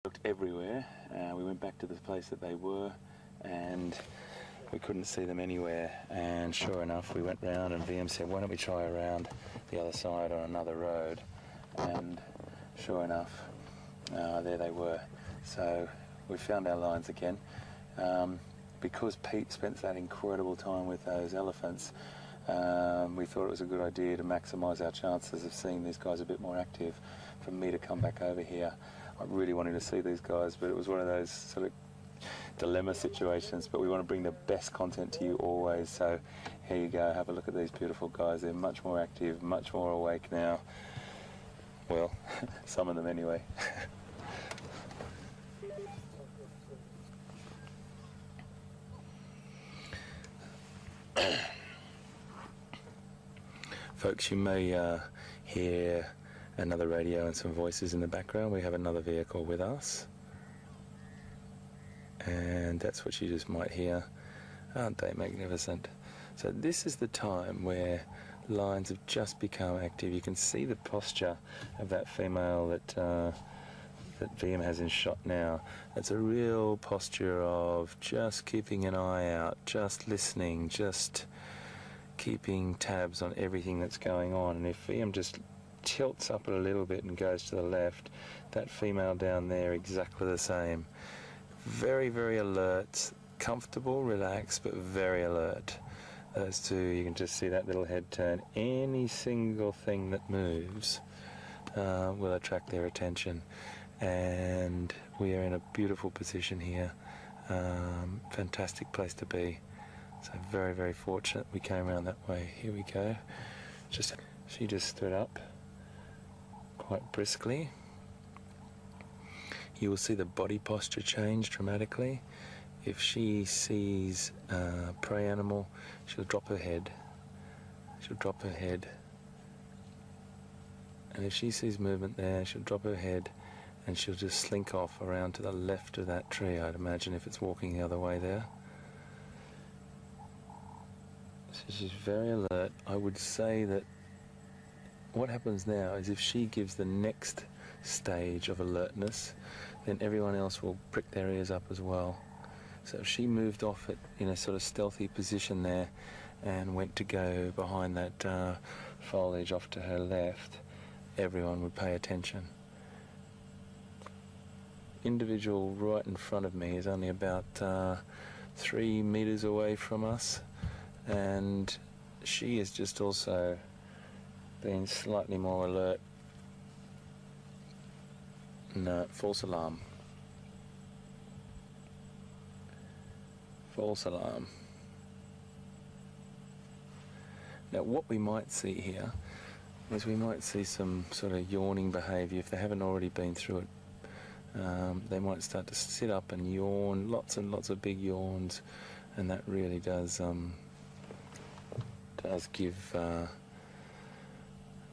Looked everywhere. We went back to the place that they were, and we couldn't see them anywhere. And sure enough, we went round, and VM said, "Why don't we try around the other side on another road?" And sure enough, there they were. So we found our lines again. Because Pete spent that incredible time with those elephants, we thought it was a good idea to maximise our chances of seeing these guys a bit more active, for me to come back over here. I really wanted to see these guys, but it was one of those sort of dilemma situations, but we want to bring the best content to you always. So here you go, have a look at these beautiful guys. They're much more active, much more awake now. Well, some of them anyway. Folks, you may hear another radio and some voices in the background. We have another vehicle with us, and that's what you just might hear. Aren't they magnificent? So this is the time where lines have just become active. You can see the posture of that female that VM has in shot now. It's a real posture of just keeping an eye out, just listening, just keeping tabs on everything that's going on. And if VM just tilts up a little bit and goes to the left, that female down there exactly the same. Very, very alert, comfortable, relaxed, but very alert. Those two, you can just see that little head turn. Any single thing that moves will attract their attention. And we are in a beautiful position here. Fantastic place to be. So very, very fortunate we came around that way. Here we go. She just stood up quite briskly. You will see the body posture change dramatically. If she sees a prey animal, she'll drop her head. She'll drop her head. And if she sees movement there, she'll drop her head and she'll just slink off around to the left of that tree, I'd imagine, if it's walking the other way there. So she's very alert. I would say that what happens now is if she gives the next stage of alertness, then everyone else will prick their ears up as well. So if she moved off it in a sort of stealthy position there and went to go behind that foliage off to her left, everyone would pay attention. Individual right in front of me is only about 3 meters away from us, and she is just also being slightly more alert. No, false alarm. False alarm. Now what we might see here is we might see some sort of yawning behaviour. If they haven't already been through it, they might start to sit up and yawn, lots and lots of big yawns, and that really does give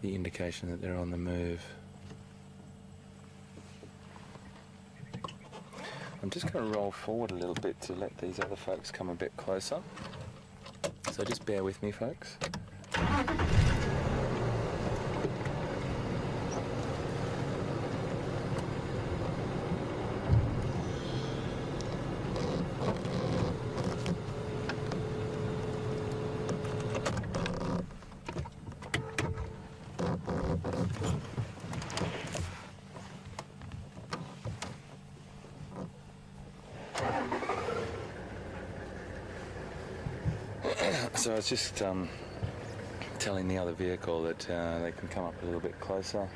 the indication that they're on the move. I'm just going to roll forward a little bit to let these other folks come a bit closer. So just bear with me, folks. So I was just telling the other vehicle that they can come up a little bit closer.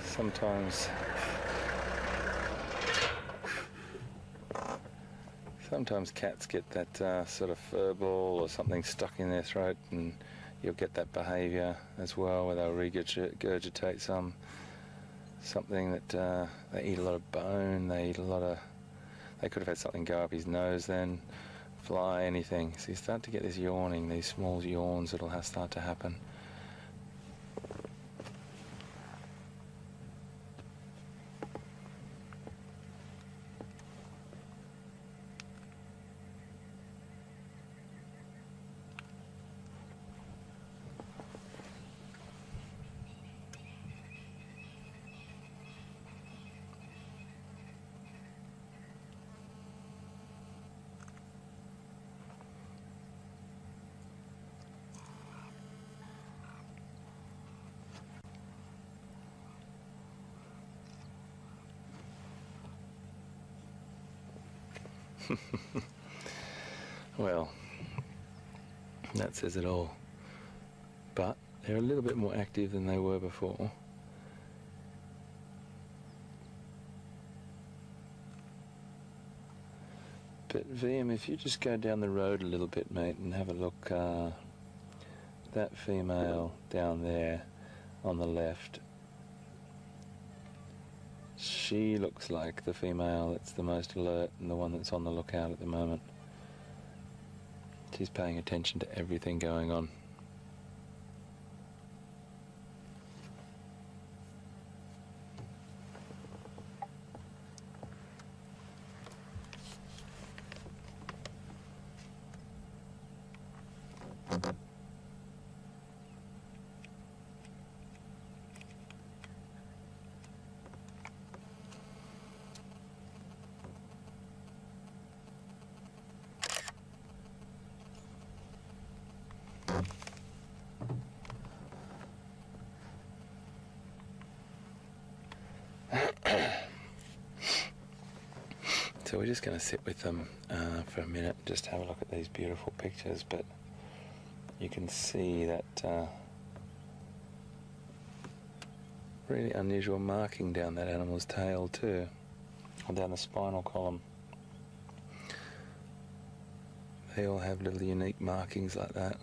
Sometimes cats get that sort of fur ball or something stuck in their throat, and you'll get that behaviour as well, where they'll regurgitate something that they eat a lot of bone, they could have had something go up his nose then, fly, anything. So you start to get this yawning, these small yawns that'll start to happen. Well, that says it all. But they're a little bit more active than they were before. But VM, if you just go down the road a little bit, mate, and have a look, that female down there on the left, she looks like the female that's the most alert and the one that's on the lookout at the moment. She's paying attention to everything going on. So we're just going to sit with them for a minute and just have a look at these beautiful pictures, but you can see that really unusual marking down that animal's tail too, or down the spinal column. They all have little unique markings like that.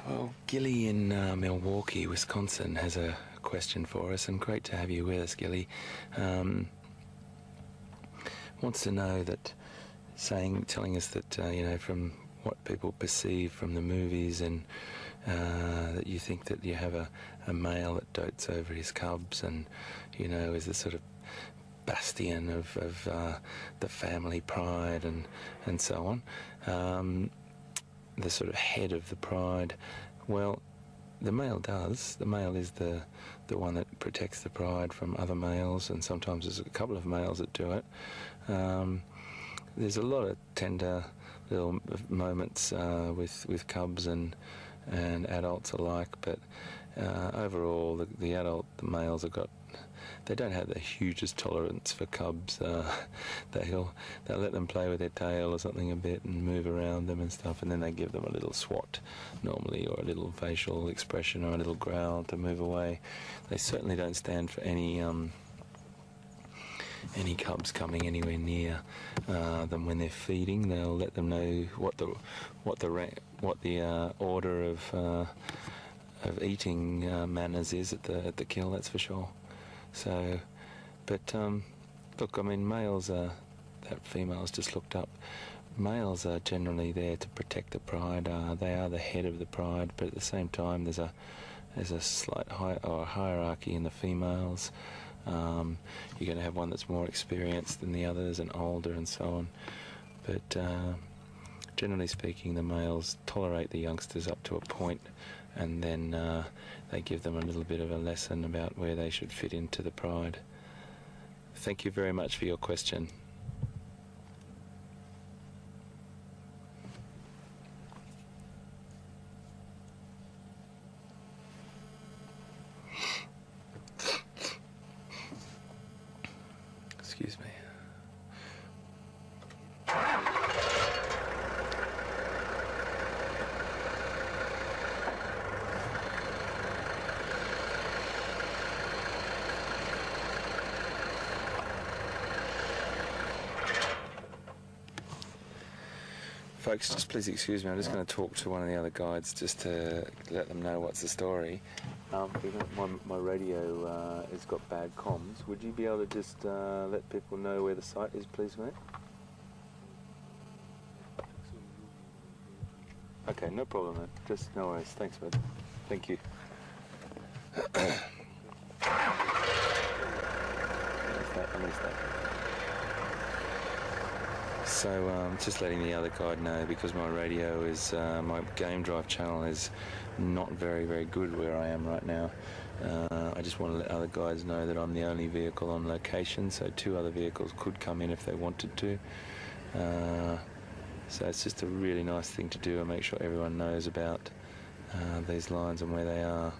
Well, Gilly in Milwaukee, Wisconsin has a question for us, and great to have you with us, Gilly. Wants to know that, telling us that, you know, from what people perceive from the movies, and that you think that you have a male that dotes over his cubs and, you know, is the sort of bastion of the family pride and so on. The sort of head of the pride. Well, the male does. The male is the one that protects the pride from other males, and sometimes there's a couple of males that do it. There's a lot of tender little moments with cubs and adults alike, but overall the males have got, they don't have the hugest tolerance for cubs. They'll let them play with their tail or something a bit and move around them and stuff, and then they give them a little swat normally, or a little facial expression, or a little growl to move away. They certainly don't stand for any cubs coming anywhere near them when they're feeding. They'll let them know what the order of eating manners is at the kill. That's for sure. So, but look, I mean, males that females just looked up. Males are generally there to protect the pride. They are the head of the pride, but at the same time, there's a slight hierarchy in the females. You're going to have one that's more experienced than the others and older and so on. But generally speaking, the males tolerate the youngsters up to a point, and then they give them a little bit of a lesson about where they should fit into the pride. Thank you very much for your question. Excuse me. Folks, just please excuse me, I'm just going to talk to one of the other guides just to let them know what's the story. My radio has got bad comms. Would you be able to just let people know where the site is, please, mate? Okay, no problem, mate. Just no worries. Thanks, mate. Thank you. I missed that. So just letting the other guide know, because my radio is, my game drive channel is not very, very good where I am right now. I just want to let other guides know that I'm the only vehicle on location, so 2 other vehicles could come in if they wanted to. So it's just a really nice thing to do and make sure everyone knows about these lines and where they are.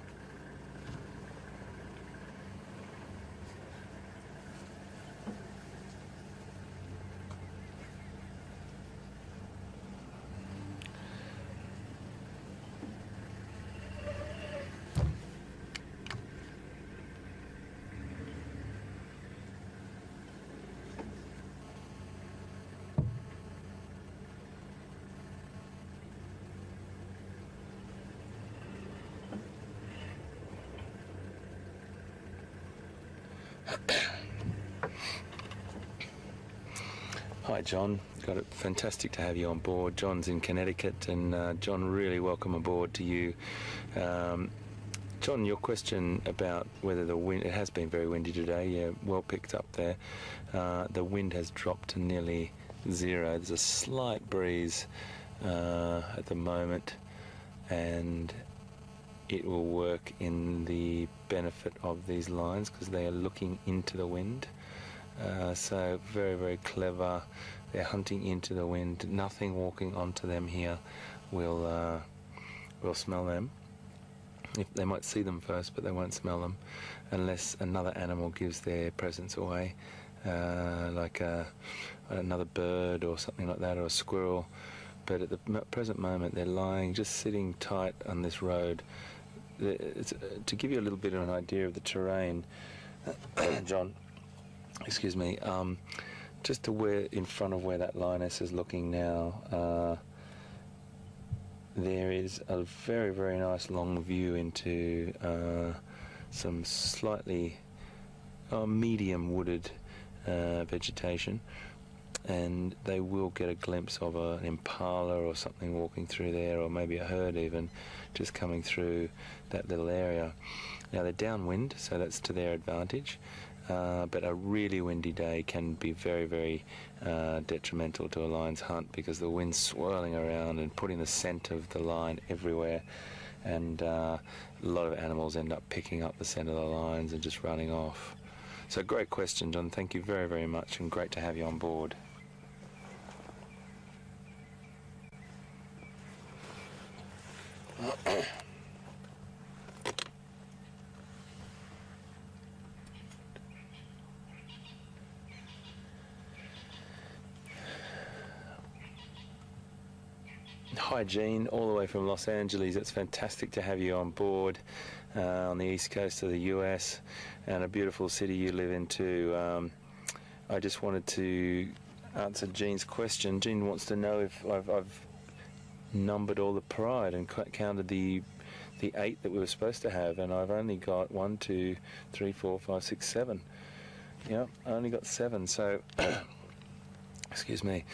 Hi John, got it. Fantastic to have you on board. John's in Connecticut, and John, really welcome aboard to you. John, your question about whether the wind, it has been very windy today, yeah, well picked up there. The wind has dropped to nearly 0. There's a slight breeze at the moment, and it will work in the benefit of these lines because they are looking into the wind. So very, very clever. They're hunting into the wind. Nothing walking onto them here will smell them. They might see them first, but they won't smell them unless another animal gives their presence away, like another bird or something like that, or a squirrel. But at the present moment, they're lying, just sitting tight on this road. To give you a little bit of an idea of the terrain, John, excuse me, just to where in front of where that lioness is looking now, there is a very, very nice long view into some slightly medium wooded vegetation, and they will get a glimpse of an impala or something walking through there, or maybe a herd even just coming through that little area. Now they're downwind, so that's to their advantage. But a really windy day can be very, very detrimental to a lion's hunt, because the wind's swirling around and putting the scent of the lion everywhere, and a lot of animals end up picking up the scent of the lions and just running off. So great question, John. Thank you very, very much, and great to have you on board. Hi Jean, all the way from Los Angeles. It's fantastic to have you on board on the east coast of the US, and a beautiful city you live in too. I just wanted to answer Jean's question. Jean wants to know if I've numbered all the pride and counted the 8 that we were supposed to have, and I've only got 1, 2, 3, 4, 5, 6, 7. Yeah, I only got 7, so excuse me.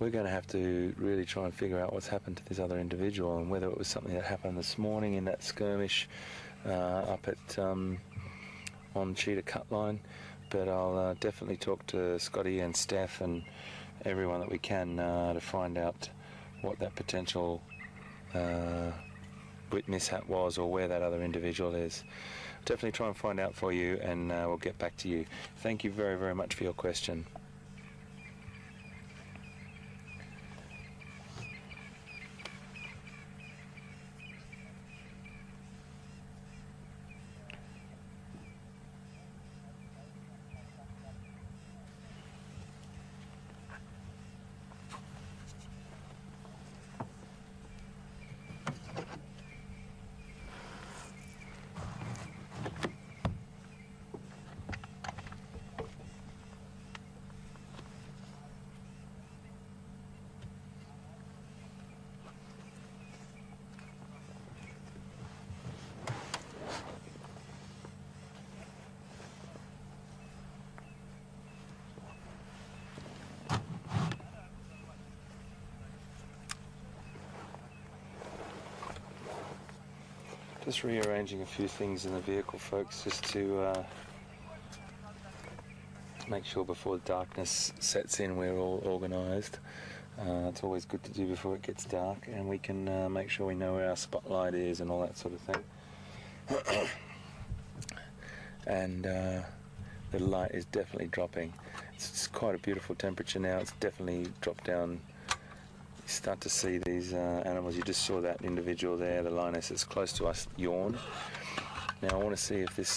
We're going to have to really try and figure out what's happened to this other individual, and whether it was something that happened this morning in that skirmish up at on Cheetah Cut Line. But I'll definitely talk to Scotty and Steph and everyone that we can to find out what that potential mishap was, or where that other individual is. Definitely try and find out for you, and we'll get back to you. Thank you very, very much for your question. Just rearranging a few things in the vehicle, folks, just to make sure before the darkness sets in we're all organised. It's always good to do before it gets dark, and we can make sure we know where our spotlight is and all that sort of thing. And the light is definitely dropping. It's quite a beautiful temperature now. It's definitely dropped down. You start to see these animals. You just saw that individual there, the lioness that's close to us, yawn. Now I want to see if this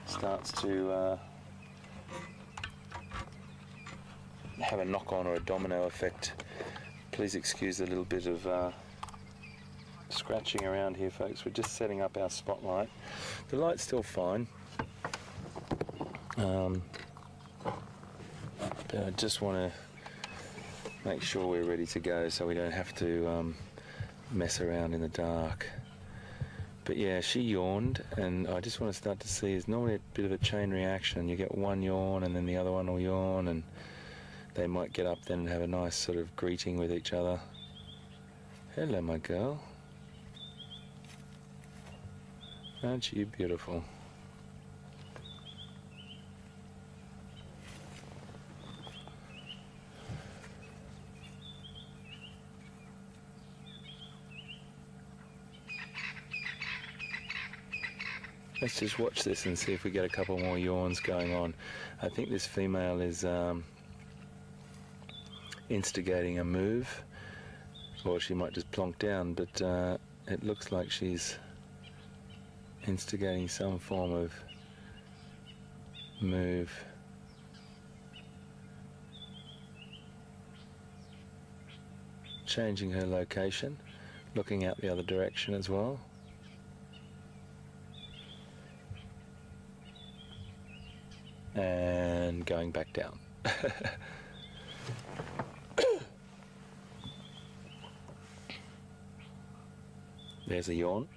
starts to have a knock-on or a domino effect. Please excuse a little bit of scratching around here, folks. We're just setting up our spotlight. The light's still fine. But I just want to make sure we're ready to go so we don't have to mess around in the dark. But yeah, she yawned, and I just want to start to see, it's normally a bit of a chain reaction. You get one yawn and then the other one will yawn, and they might get up then and have a nice sort of greeting with each other. Hello, my girl. Aren't you beautiful? Let's just watch this and see if we get a couple more yawns going on. I think this female is instigating a move, or she might just plonk down, but it looks like she's instigating some form of move. Changing her location, looking out the other direction as well. And going back down. There's a yawn.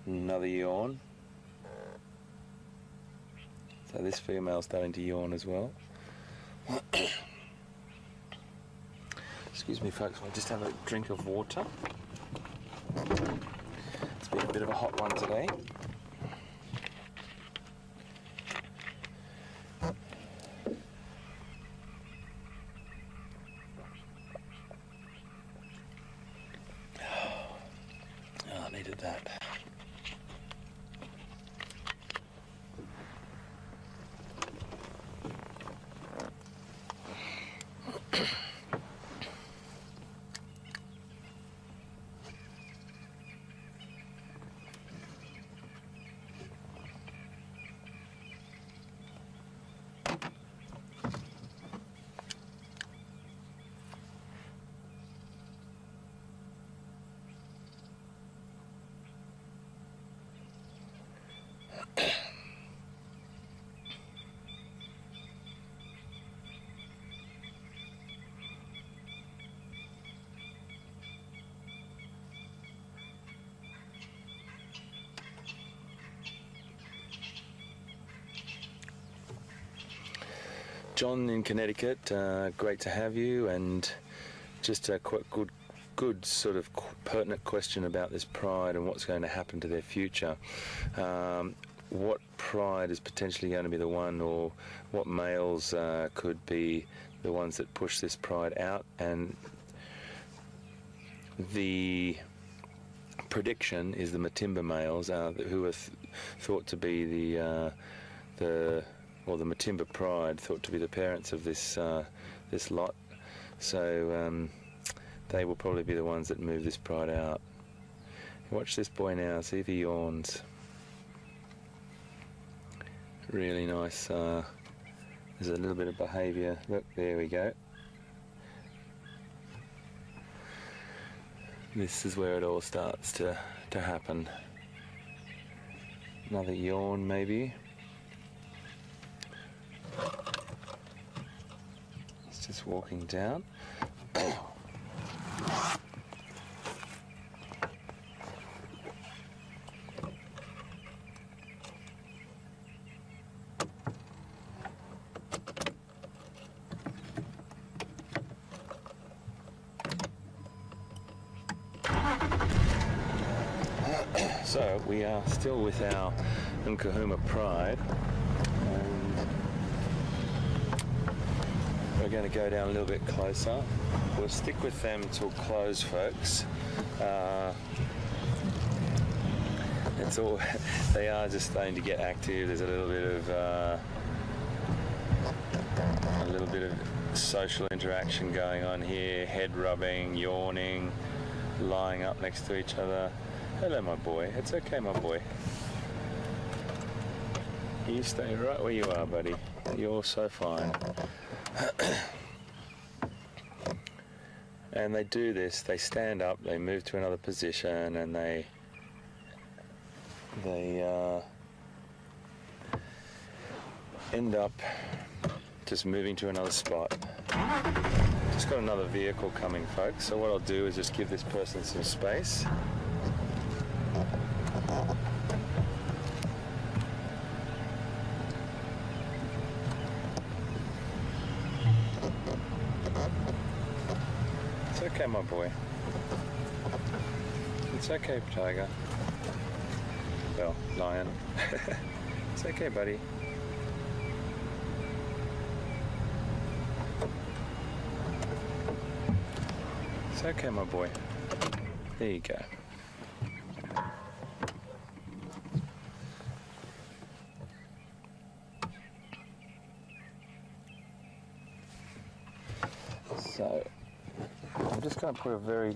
Another yawn. So this female's starting to yawn as well. Excuse me, folks, I'll just have a drink of water. It's been a bit of a hot one today. Oh, I needed that. John in Connecticut, great to have you, and just a quite good sort of pertinent question about this pride and what's going to happen to their future. What pride is potentially going to be the one, or what males could be the ones that push this pride out? And the prediction is the Matimba males, who are thought to be the Matimba pride, thought to be the parents of this this lot. So they will probably be the ones that move this pride out. Watch this boy now, see if he yawns. Really nice. There's a little bit of behaviour. Look, there we go. This is where it all starts to happen. Another yawn maybe. just walking down. So we are still with our Nkuhumas pride, and we're going to go down a little bit closer. We'll stick with them till close, folks. It's all they are just starting to get active. There's a little bit of social interaction going on here. Head rubbing, yawning, lying up next to each other. Hello, my boy. It's okay, my boy. You stay right where you are, buddy. You're so fine. And they do this. They stand up, they move to another position, and they end up just moving to another spot. Just got another vehicle coming, folks. So what I'll do is just give this person some space. It's okay, my boy. It's okay, tiger. Well, lion. It's okay, buddy. It's okay, my boy. There you go. So, I'm just going to put a very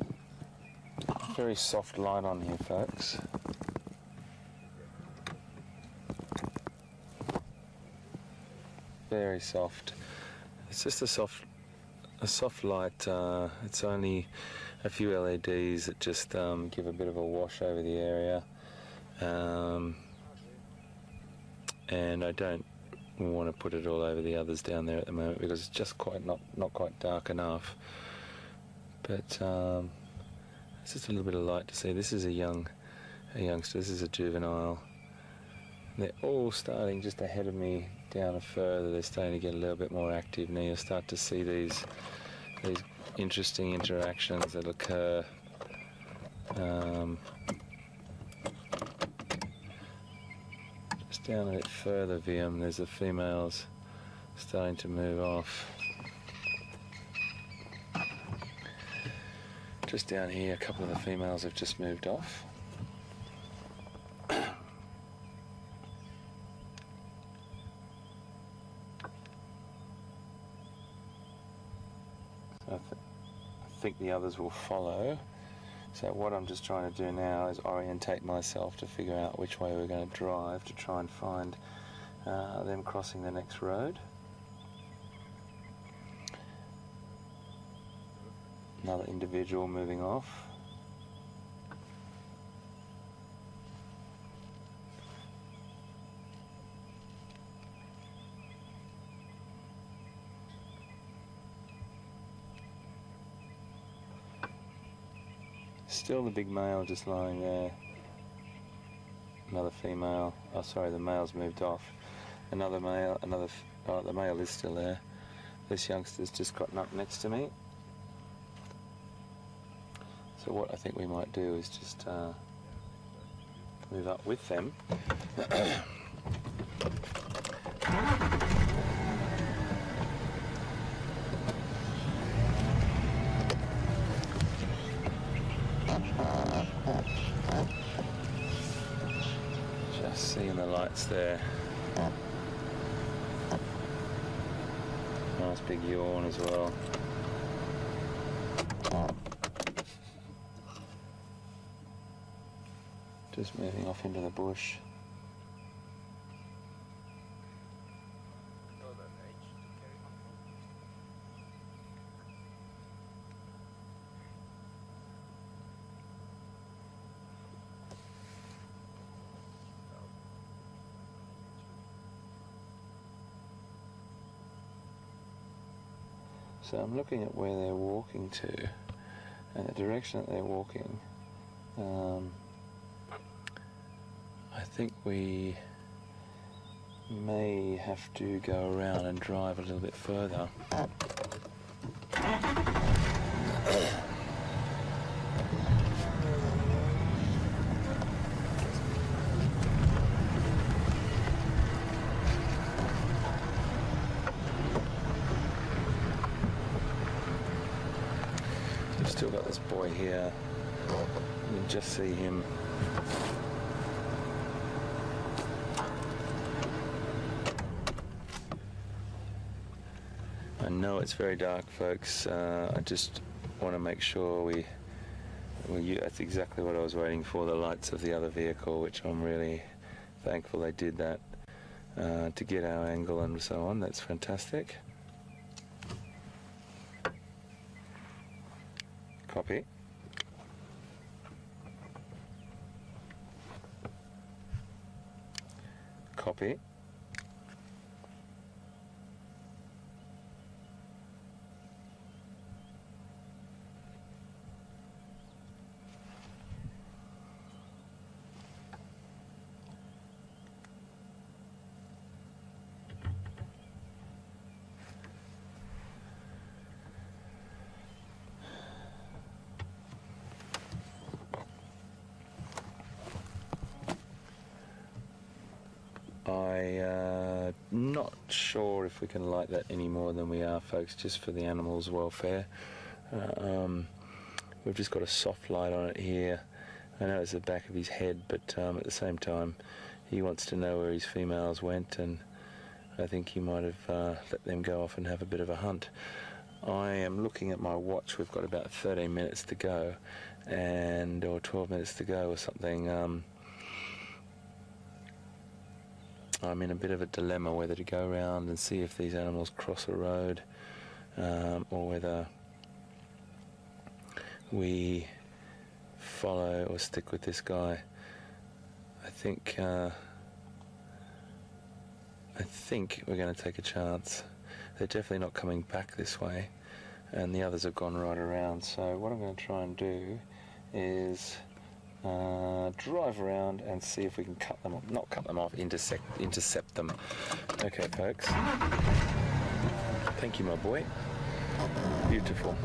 soft light on here, folks. Very soft. It's just a soft light. It's only a few LEDs that just give a bit of a wash over the area, and I don't want to put it all over the others down there at the moment because it's just not quite dark enough. But it's just a little bit of light to see. This is a youngster. This is a juvenile. They're all starting just ahead of me down further. They're starting to get a little bit more active now. You'll start to see these interesting interactions that occur. Just down a bit further, VM, there's the females starting to move off. Just down here, a couple of the females have just moved off. I think the others will follow. So what I'm just trying to do now is orientate myself to figure out which way we're going to drive to try and find them crossing the next road. Another individual moving off. Still the big male just lying there. Another female. Oh, sorry, the male's moved off. Another male, oh, the male is still there. This youngster's just gotten up next to me. So what I think we might do is just move up with them. Just seeing the lights there. Nice big yawn as well. Just moving off into the bush. So I'm looking at where they're walking to and the direction that they're walking. I think we may have to go around and drive a little bit further. We've still got this boy here. You can just see him. I know it's very dark, folks. I just want to make sure that's exactly what I was waiting for, the lights of the other vehicle, which I'm really thankful they did that to get our angle and so on. That's fantastic. Copy. Copy. I'm not sure if we can light that any more than we are, folks, just for the animals' welfare. We've just got a soft light on it here. I know it's the back of his head, but at the same time he wants to know where his females went, and I think he might have let them go off and have a bit of a hunt. I am looking at my watch. We've got about 13 minutes to go, or 12 minutes to go or something. I'm in a bit of a dilemma whether to go around and see if these animals cross a road, or whether we follow or stick with this guy. I think we're going to take a chance. They're definitely not coming back this way, and the others have gone right around. So what I'm going to try and do is drive around and see if we can not cut them off, intercept them. Okay, folks. Thank you, my boy. Beautiful.